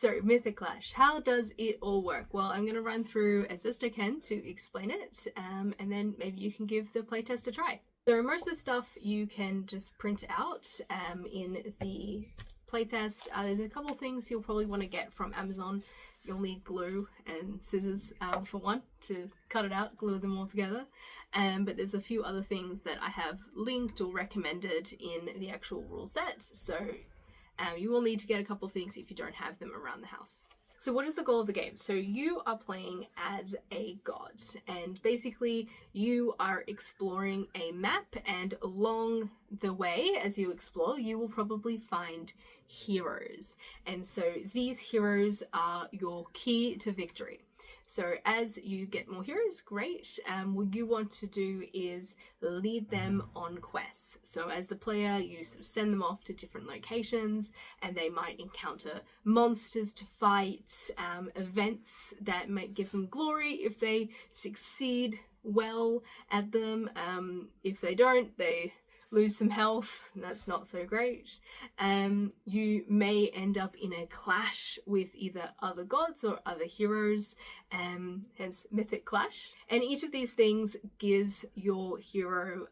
So, Mythic Clash, how does it all work? Well, I'm going to run through as best I can to explain it, and then maybe you can give the playtest a try. So, most of the stuff you can just print out in the playtest. There's a couple things you'll probably want to get from Amazon. You'll need glue and scissors for one to cut it out, glue them all together. But there's a few other things that I have linked or recommended in the actual rule set. So you will need to get a couple things if you don't have them around the house. So what is the goal of the game? So you are playing as a god, and basically you are exploring a map, and along the way as you explore you will probably find heroes, and so these heroes are your key to victory. So as you get more heroes, great. What you want to do is lead them on quests. So as the player, you sort of send them off to different locations, and they might encounter monsters to fight, events that might give them glory if they succeed well at them. If they don't, they lose some health, and that's not so great. You may end up in a clash with either other gods or other heroes, hence Mythic Clash. And each of these things gives your hero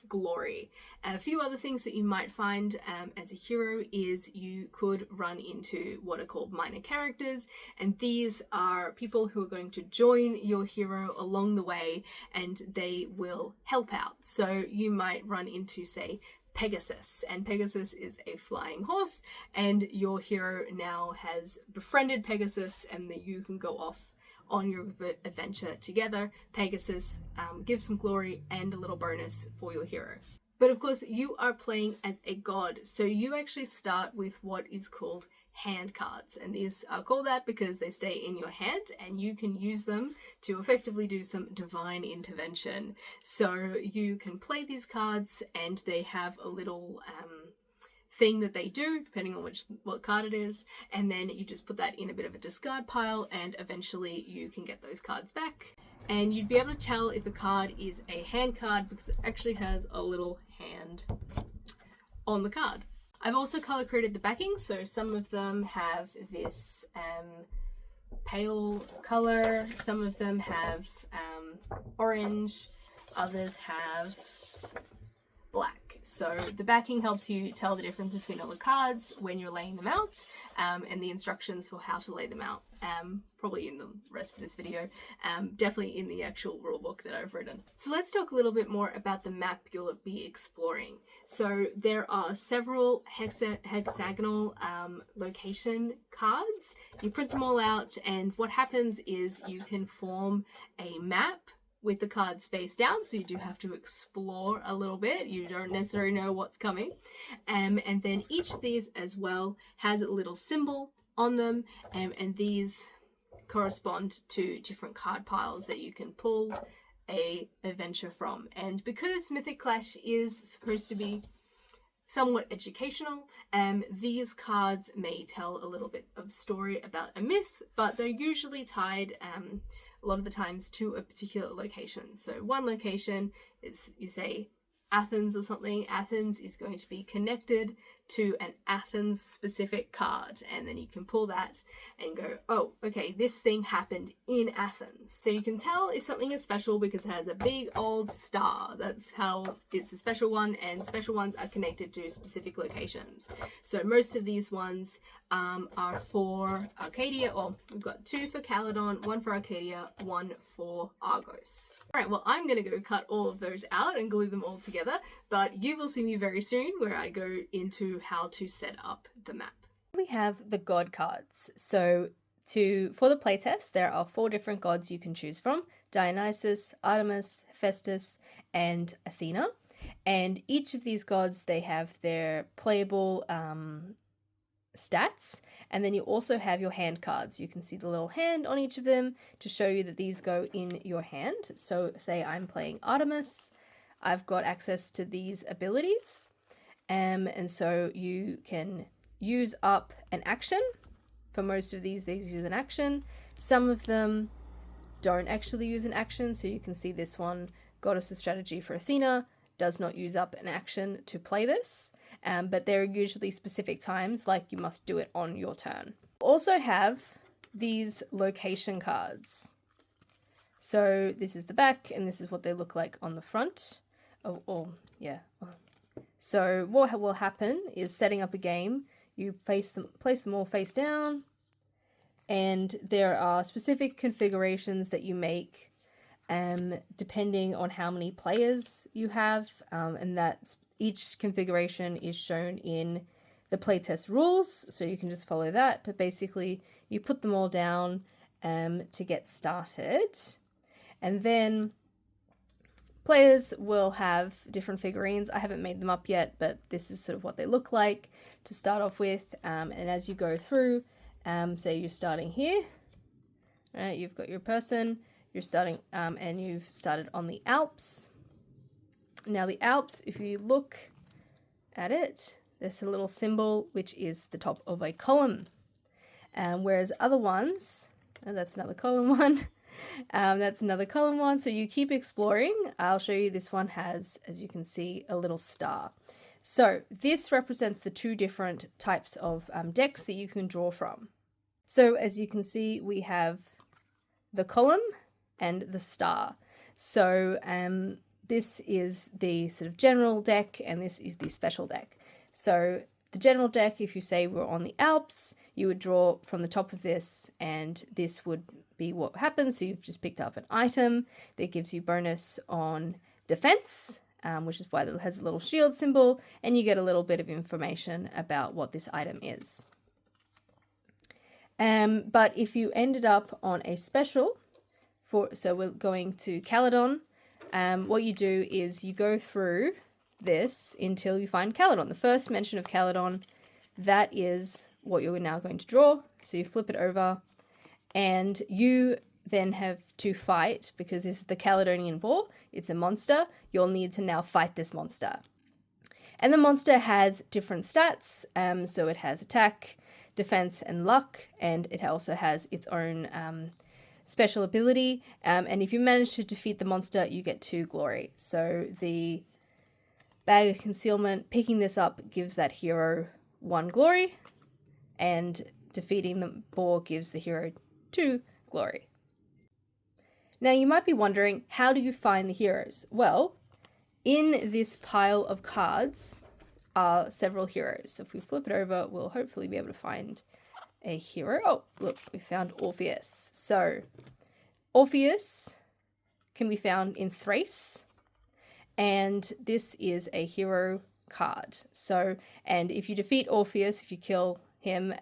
glory. A few other things that you might find as a hero is you could run into what are called minor characters, and these are people who are going to join your hero along the way, and they will help out. So you might run into, say, Pegasus, and Pegasus is a flying horse, and your hero now has befriended Pegasus, and that you can go off on your adventure together. Pegasus gives some glory and a little bonus for your hero. But of course, you are playing as a god, so you actually start with what is called hand cards, and these are called that because they stay in your hand and you can use them to effectively do some divine intervention. So you can play these cards, and they have a little thing that they do depending on what card it is, and then you just put that in a bit of a discard pile, and eventually you can get those cards back. And you'd be able to tell if a card is a hand card because it actually has a little hand on the card. I've also color coded the backing, so some of them have this pale color, some of them have orange, others have black. So the backing helps you tell the difference between all the cards when you're laying them out, and the instructions for how to lay them out, probably in the rest of this video, definitely in the actual rulebook that I've written. So let's talk a little bit more about the map you'll be exploring. So there are several hexagonal location cards. You print them all out, and what happens is you can form a map with the cards face down, so you do have to explore a little bit. You don't necessarily know what's coming. And then each of these as well has a little symbol on them, and these correspond to different card piles that you can pull a adventure from. And because Mythic Clash is supposed to be somewhat educational, these cards may tell a little bit of story about a myth, but they're usually tied a lot of the times to a particular location. So one location is, you say, Athens or something. Athens is going to be connected to an Athens specific card, and then you can pull that and go, oh, okay, this thing happened in Athens. So you can tell if something is special because it has a big old star. That's how it's a special one, and special ones are connected to specific locations. So most of these ones are for Arcadia. Well, we've got 2 for Caledon, 1 for Arcadia, 1 for Argos. Alright, well, I'm going to go cut all of those out and glue them all together, but you will see me very soon where I go into how to set up the map. We have the god cards. So for the playtest, there are 4 different gods you can choose from: Dionysus, Artemis, Hephaestus, and Athena. And each of these gods, they have their playable stats, and then you also have your hand cards. You can see the little hand on each of them to show you that these go in your hand. So say I'm playing Artemis, I've got access to these abilities, and so you can use up an action. For most of these use an action. Some of them don't actually use an action, so you can see this one, Goddess of Strategy for Athena, does not use up an action to play this. But there are usually specific times, like you must do it on your turn. Also have these location cards. So this is the back, and this is what they look like on the front. Yeah. So what will happen is, setting up a game, you place them all face down, and there are specific configurations that you make depending on how many players you have, and that's each configuration is shown in the playtest rules, so you can just follow that. But basically, you put them all down to get started, and then players will have different figurines. I haven't made them up yet, but this is sort of what they look like to start off with. And as you go through, say you're starting here, right? You've got your person. You're starting, and you've started on the Alps. Now the Alps, if you look at it, there's a little symbol which is the top of a column. Whereas other ones, and that's another column one, that's another column one. So you keep exploring. I'll show you, this one has, as you can see, a little star. So this represents the two different types of decks that you can draw from. So as you can see, we have the column and the star. So this is the sort of general deck, and this is the special deck. So the general deck, if you say we're on the Alps, you would draw from the top of this, and this would be what happens. So you've just picked up an item that gives you bonus on defense, which is why it has a little shield symbol, and you get a little bit of information about what this item is. But if you ended up on a special, so we're going to Caledon, what you do is you go through this until you find Caledon. The first mention of Caledon, that is what you're now going to draw. So you flip it over, and you then have to fight, because this is the Caledonian Boar. It's a monster. You'll need to now fight this monster. And the monster has different stats. So it has attack, defense, and luck, and it also has its own special ability. And if you manage to defeat the monster, you get 2 glory. So the Bag of Concealment, picking this up gives that hero 1 glory, and defeating the boar gives the hero 2 glory. Now you might be wondering, how do you find the heroes? Well, in this pile of cards are several heroes. So if we flip it over, we'll hopefully be able to find a hero. Oh, look, we found Orpheus. So Orpheus can be found in Thrace, and this is a hero card. So, and if you defeat Orpheus, if you kill him,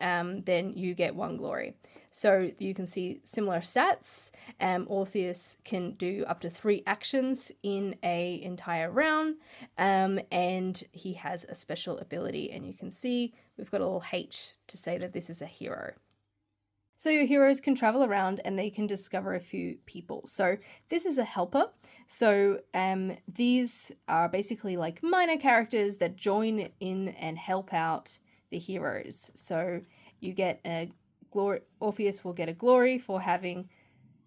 then you get 1 glory. So you can see similar stats. Orpheus can do up to 3 actions in a entire round, and he has a special ability, and you can see we've got a little H to say that this is a hero. So your heroes can travel around, and they can discover a few people. So this is a helper. So these are basically like minor characters that join in and help out the heroes. So you get a glory. Orpheus will get a glory for having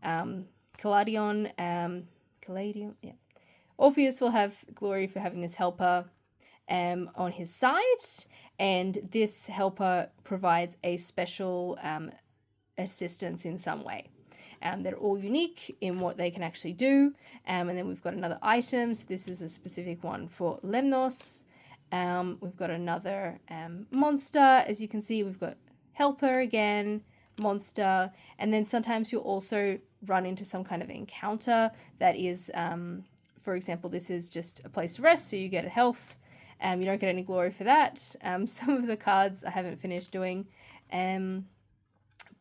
Caladion. Yeah. Orpheus will have glory for having this helper on his side, and this helper provides a special assistance in some way. They're all unique in what they can actually do. And then we've got another item. So this is a specific one for Lemnos. We've got another monster. As you can see, we've got helper again, monster, and then sometimes you'll also run into some kind of encounter that is, for example, this is just a place to rest, so you get a health. You don't get any glory for that. Some of the cards I haven't finished doing.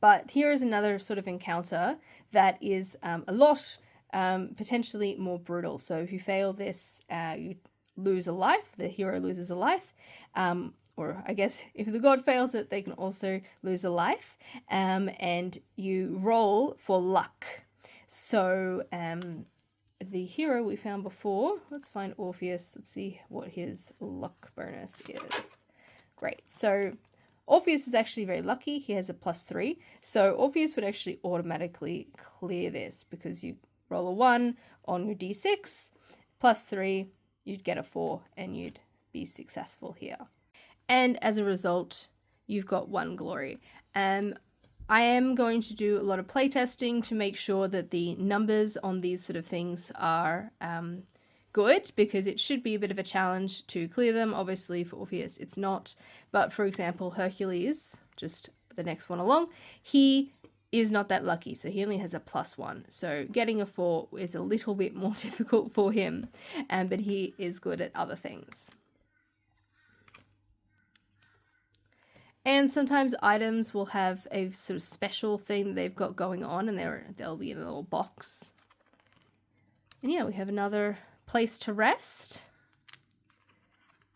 But here is another sort of encounter that is a lot potentially more brutal. So if you fail this, you lose a life. The hero loses a life. Or I guess if the god fails it, they can also lose a life. And you roll for luck. So the hero we found before, let's find Orpheus. Let's see what his luck bonus is. Great. So Orpheus is actually very lucky. He has a +3. So Orpheus would actually automatically clear this, because you roll a 1 on your d6, +3, you'd get a 4, and you'd be successful here. And as a result, you've got 1 glory. I am going to do a lot of playtesting to make sure that the numbers on these sort of things are good, because it should be a bit of a challenge to clear them. Obviously for Orpheus it's not, but for example Hercules, just the next one along, he is not that lucky, so he only has a +1, so getting a 4 is a little bit more difficult for him, but he is good at other things. And sometimes items will have a sort of special thing that they've got going on, and they'll be in a little box. And yeah, we have another place to rest.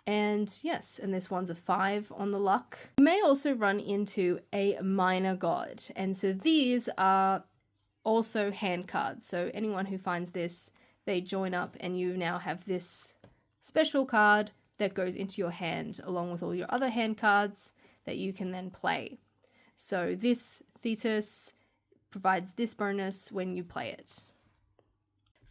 And yes, and this one's a 5 on the luck. You may also run into a minor god, and so these are also hand cards. So anyone who finds this, they join up and you now have this special card that goes into your hand along with all your other hand cards that you can then play. So this Thetis provides this bonus when you play it.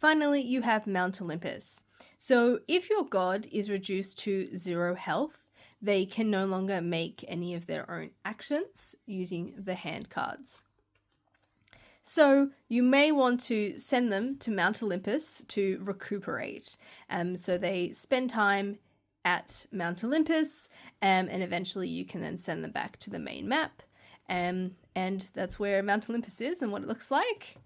Finally, you have Mount Olympus. So if your god is reduced to 0 health, they can no longer make any of their own actions using the hand cards. So you may want to send them to Mount Olympus to recuperate. So they spend time at Mount Olympus, and eventually you can then send them back to the main map. And that's where Mount Olympus is and what it looks like.